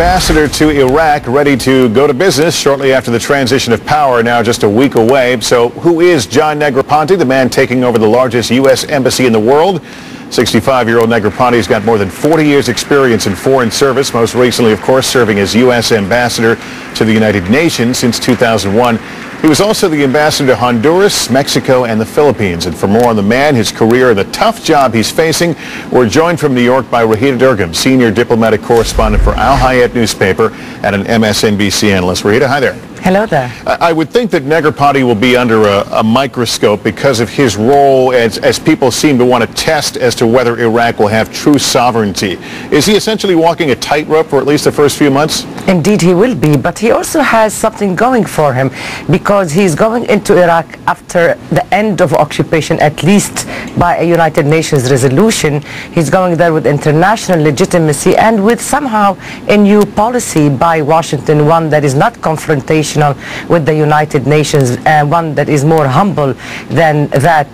Ambassador to Iraq ready to go to business shortly after the transition of power, now just a week away. So who is John Negroponte, the man taking over the largest U.S. embassy in the world? 65-year-old Negroponte's got more than 40 years experience in foreign service, most recently, of course, serving as U.S. Ambassador to the United Nations since 2001. He was also the ambassador to Honduras, Mexico, and the Philippines. And for more on the man, his career, and the tough job he's facing, we're joined from New York by Raghida Dergham, senior diplomatic correspondent for Al Hayat newspaper and an MSNBC analyst. Raghida, hi there. Hello there. I would think that Negroponte will be under a microscope because of his role as people seem to want to test as to whether Iraq will have true sovereignty. Is he essentially walking a tightrope for at least the first few months? Indeed he will be, but he also has something going for him because he's going into Iraq after the end of occupation, at least by a United Nations resolution. He's going there with international legitimacy and with somehow a new policy by Washington, one that is not confrontational with the United Nations, one that is more humble than that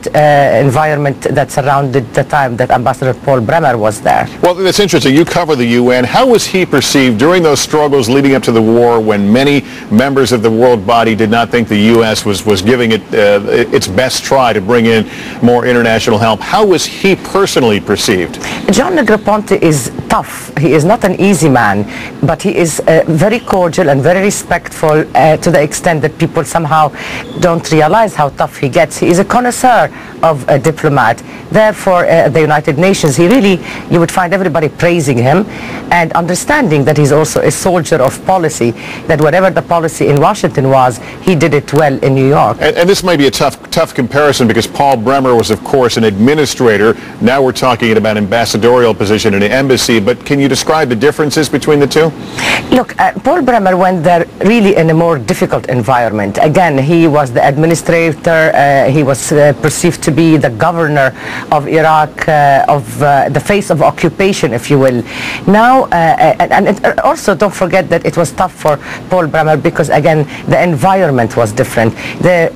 environment that surrounded the time that Ambassador Paul Bremer was there. Well, that's interesting. You cover the UN. How was he perceived during those struggles leading up to the war when many members of the world body did not think the U.S. was giving it its best try to bring in more international help? How was he personally perceived? John Negroponte is tough. He is not an easy man, but he is very cordial and very respectful to the extent that people somehow don't realize how tough he gets. He is a connoisseur of a diplomat. Therefore, at the United Nations, you would find everybody praising him and understanding that he's also a soldier of policy, that whatever the policy in Washington was, he did it well in New York. And this might be a tough comparison because Paul Bremer was, of course, an administrator. Now we're talking about ambassadorial position in an embassy, but can you describe the differences between the two? Look, Paul Bremer went there really in a more difficult environment. Again, he was the administrator, he was perceived to be the governor of Iraq, of the face of occupation, if you will. Now, and also don't forget that it was tough for Paul Bremer because, again, the environment was different. The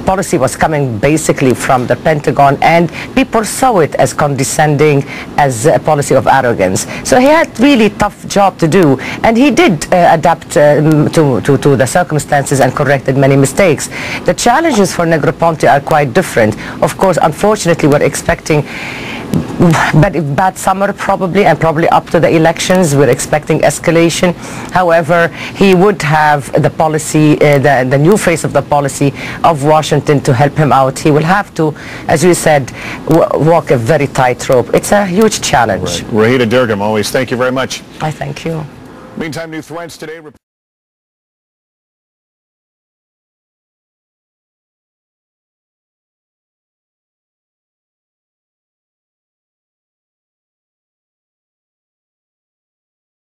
policy was coming basically from the Pentagon, and people saw it as condescending, as a policy of arrogance. So he had really tough job to do, and he did adapt to the circumstances and corrected many mistakes. The challenges for Negroponte are quite different. Of course, unfortunately, we're expecting bad summer probably, and probably up to the elections we're expecting escalation. However, he would have the policy, the new face of the policy of Washington to help him out. He will have to, as you said, walk a very tight rope. It's a huge challenge. Right. Raghida Dergham, always thank you very much. I thank you. Meantime, new threats today.